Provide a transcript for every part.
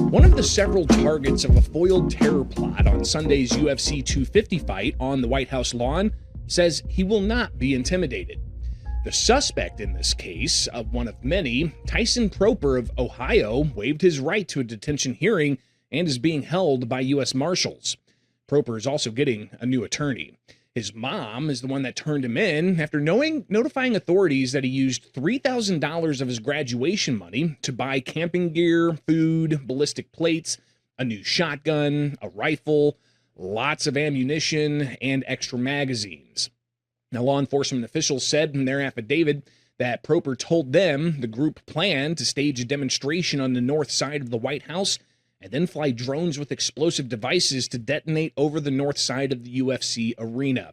One of the several targets of a foiled terror plot on Sunday's UFC 250 fight on the White House lawn says he will not be intimidated. The suspect in this case, one of many, Tyson Proper of Ohio, waived his right to a detention hearing and is being held by U.S. Marshals. Proper is also getting a new attorney. His mom is the one that turned him in after notifying authorities that he used $3,000 of his graduation money to buy camping gear, food, ballistic plates, a new shotgun, a rifle, lots of ammunition, and extra magazines. Now, law enforcement officials said in their affidavit that Proper told them the group planned to stage a demonstration on the north side of the White House and then fly drones with explosive devices to detonate over the north side of the UFC arena.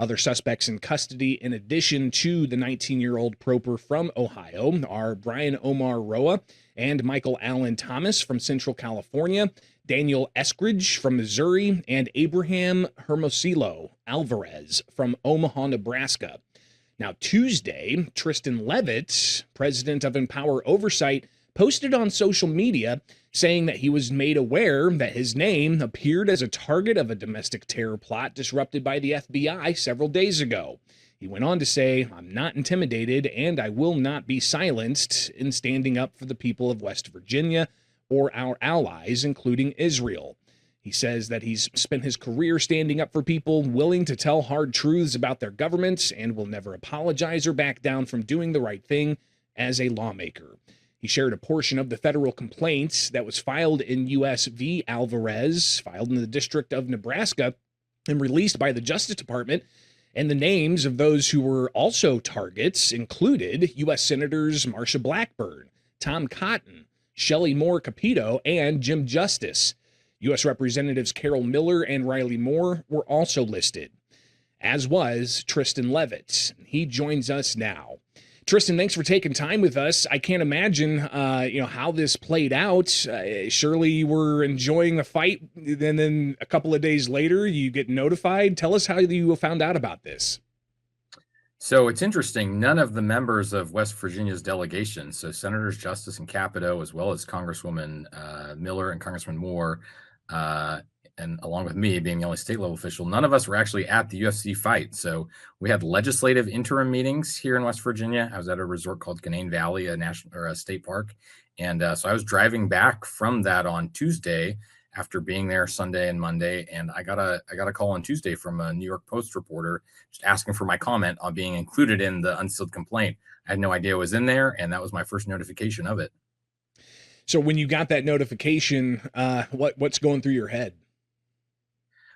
Other suspects in custody, in addition to the 19-year-old Proper from Ohio, are Brian Omar Roa and Michael Allen Thomas from Central California, Daniel Eskridge from Missouri, and Abraham Hermosillo Alvarez from Omaha, Nebraska. Now, Tuesday, Tristan Levitt, president of Empower Oversight, posted on social media saying that he was made aware that his name appeared as a target of a domestic terror plot disrupted by the FBI several days ago. He went on to say, "I'm not intimidated and I will not be silenced in standing up for the people of West Virginia or our allies, including Israel." He says that he's spent his career standing up for people willing to tell hard truths about their governments and will never apologize or back down from doing the right thing as a lawmaker. He shared a portion of the federal complaint that was filed in U.S. v. Alvarez, filed in the District of Nebraska, and released by the Justice Department. And the names of those who were also targets included U.S. Senators Marsha Blackburn, Tom Cotton, Shelley Moore Capito, and Jim Justice. U.S. Representatives Carol Miller and Riley Moore were also listed, as was Tristan Levitt. He joins us now. Tristan, thanks for taking time with us. I can't imagine, how this played out. Surely you were enjoying the fight, and then a couple of days later, you get notified. Tell us how you found out about this. So it's interesting. None of the members of West Virginia's delegation, so Senators Justice and Capito, as well as Congresswoman Miller and Congressman Moore, and along with me being the only state level official, none of us were actually at the UFC fight. So we had legislative interim meetings here in West Virginia. I was at a resort called Canaan Valley, a state park. And so I was driving back from that on Tuesday after being there Sunday and Monday. And I got a call on Tuesday from a New York Post reporter just asking for my comment on being included in the unsealed complaint. I had no idea it was in there. And that was my first notification of it. So when you got that notification, what's going through your head?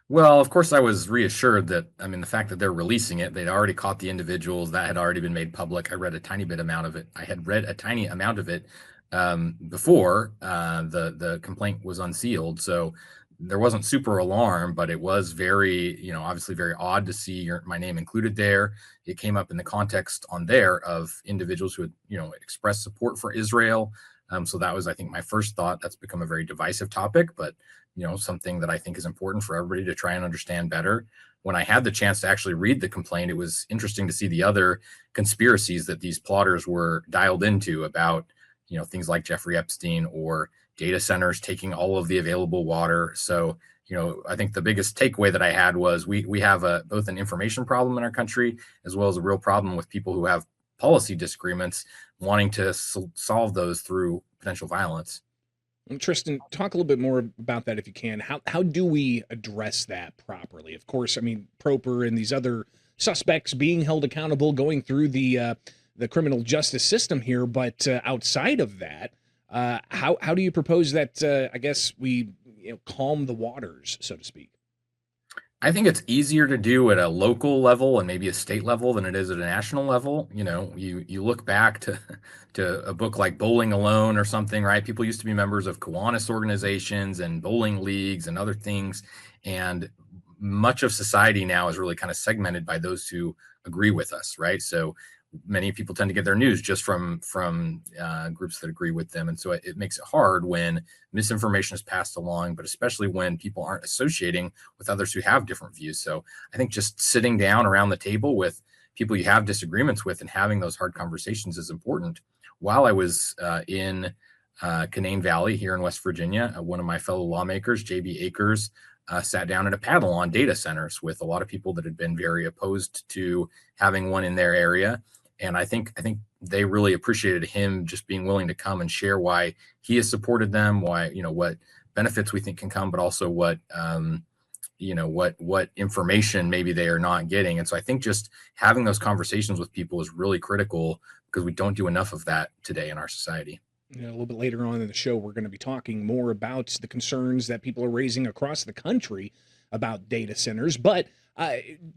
Well, of course, I was reassured that, the fact that they're releasing it, they'd already caught the individuals, that had already been made public. I read a tiny amount of it. I had read a tiny amount of it before the complaint was unsealed. So there wasn't super alarm, but it was very, obviously very odd to see my name included there. It came up in the context on there of individuals who had, expressed support for Israel. So that was, I think, my first thought. That's become a very divisive topic, but something that I think is important for everybody to try and understand better. When I had the chance to actually read the complaint, it was interesting to see the other conspiracies that these plotters were dialed into about, things like Jeffrey Epstein or data centers taking all of the available water. So, I think the biggest takeaway that I had was we have both an information problem in our country, as well as a real problem with people who have policy disagreements wanting to solve those through potential violence. Tristan, talk a little bit more about that if you can. How do we address that properly? Of course, Proper and these other suspects being held accountable, going through the criminal justice system here, but outside of that, how do you propose that? I guess we calm the waters, so to speak. I think it's easier to do at a local level and maybe a state level than it is at a national level. You look back to a book like Bowling Alone or something, right? People used to be members of Kiwanis organizations and bowling leagues and other things. And much of society now is really kind of segmented by those who agree with us, right? So many people tend to get their news just from groups that agree with them. And so it makes it hard when misinformation is passed along, but especially when people aren't associating with others who have different views. So I think just sitting down around the table with people you have disagreements with, and having those hard conversations is important. While I was in Canaan Valley here in West Virginia, one of my fellow lawmakers, J.B. Akers, sat down at a panel on data centers with a lot of people that had been very opposed to having one in their area. And I think they really appreciated him just being willing to come and share why he has supported them, why, what benefits we think can come, but also what information maybe they are not getting. And so I think just having those conversations with people is really critical, because we don't do enough of that today in our society. A little bit later on in the show, we're going to be talking more about the concerns that people are raising across the country about data centers. But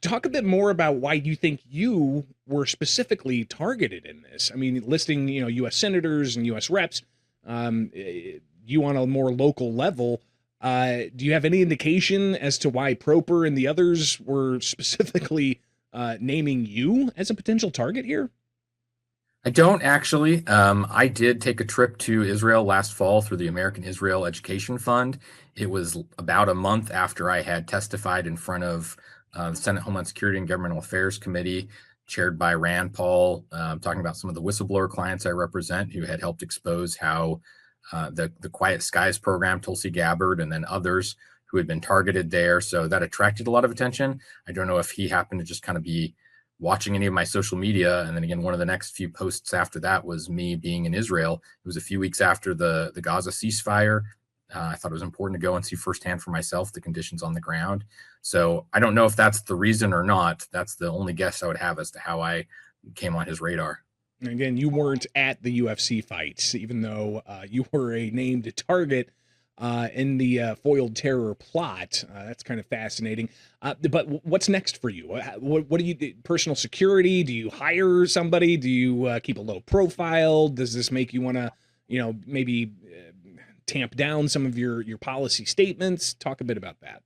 talk a bit more about why you think you were specifically targeted in this. I mean, listing, U.S. senators and U.S. reps, you on a more local level. Do you have any indication as to why Proper and the others were specifically naming you as a potential target here? I don't actually. I did take a trip to Israel last fall through the American Israel Education Fund. It was about a month after I had testified in front of the Senate Homeland Security and Governmental Affairs Committee, chaired by Rand Paul, talking about some of the whistleblower clients I represent who had helped expose how the Quiet Skies program, Tulsi Gabbard, and then others who had been targeted there. So that attracted a lot of attention. I don't know if he happened to just kind of be watching any of my social media. And then again, one of the next few posts after that was me being in Israel. It was a few weeks after the Gaza ceasefire. I thought it was important to go and see firsthand for myself the conditions on the ground. So I don't know if that's the reason or not. That's the only guess I would have as to how I came on his radar. Again, you weren't at the UFC fights, even though you were a named target in the foiled terror plot. That's kind of fascinating. But what's next for you? What do you do? Personal security? Do you hire somebody? Do you keep a low profile? Does this make you want to, maybe tamp down some of your policy statements? Talk a bit about that.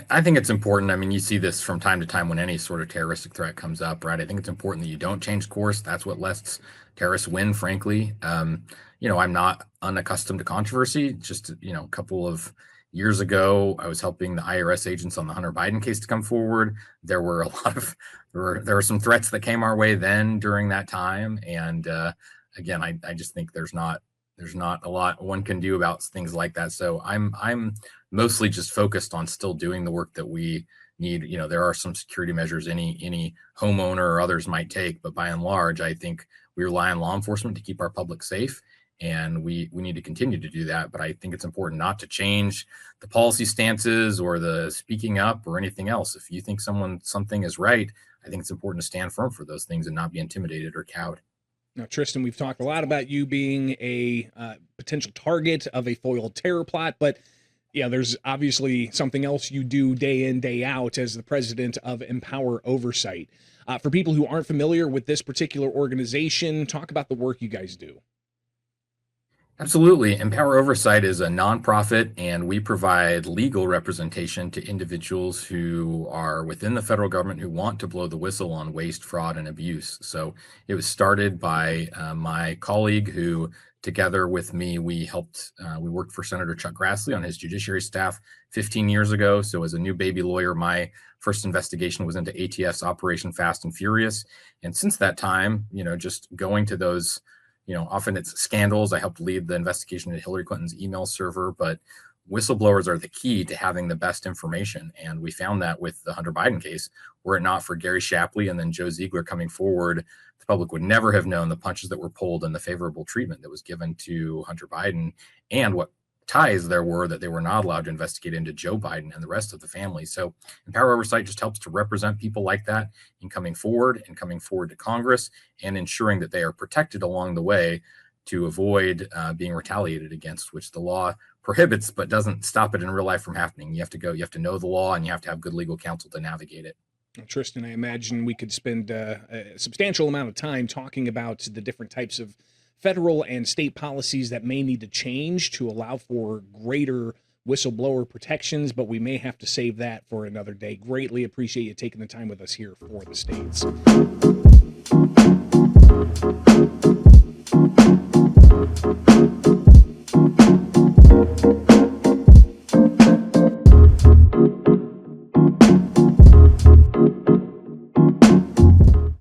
I think it's important. I mean, you see this from time to time when any sort of terroristic threat comes up, right? I think it's important that you don't change course. That's what lets terrorists win, frankly. I'm not unaccustomed to controversy. Just, a couple of years ago, I was helping the IRS agents on the Hunter Biden case to come forward. There were there were some threats that came our way then during that time. And again, I just think there's not a lot one can do about things like that. So I'm mostly just focused on still doing the work that we need. There are some security measures any homeowner or others might take, but by and large, I think we rely on law enforcement to keep our public safe, and we need to continue to do that. But I think it's important not to change the policy stances or the speaking up or anything else. If you think something is right, I think it's important to stand firm for those things and not be intimidated or cowed. Now, Tristan, we've talked a lot about you being a potential target of a foiled terror plot, but yeah, there's obviously something else you do day in, day out as the president of Empower Oversight. For people who aren't familiar with this particular organization, talk about the work you guys do. Absolutely. Empower Oversight is a nonprofit, and we provide legal representation to individuals who are within the federal government who want to blow the whistle on waste, fraud, and abuse. So it was started by my colleague who, together with me, we worked for Senator Chuck Grassley on his judiciary staff 15 years ago. So as a new baby lawyer, my first investigation was into ATF's Operation Fast and Furious. And since that time, just going to those, often it's scandals. I helped lead the investigation into Hillary Clinton's email server, but whistleblowers are the key to having the best information. And we found that with the Hunter Biden case. Were it not for Gary Shapley and then Joe Ziegler coming forward, the public would never have known the punches that were pulled and the favorable treatment that was given to Hunter Biden, and what ties there were that they were not allowed to investigate into Joe Biden and the rest of the family. So Empower Oversight just helps to represent people like that in coming forward to Congress and ensuring that they are protected along the way to avoid being retaliated against, which the law prohibits but doesn't stop it in real life from happening. You have to know the law, and you have to have good legal counsel to navigate it. Tristan, I imagine we could spend a substantial amount of time talking about the different types of federal and state policies that may need to change to allow for greater whistleblower protections, but we may have to save that for another day. Greatly appreciate you taking the time with us here for the States.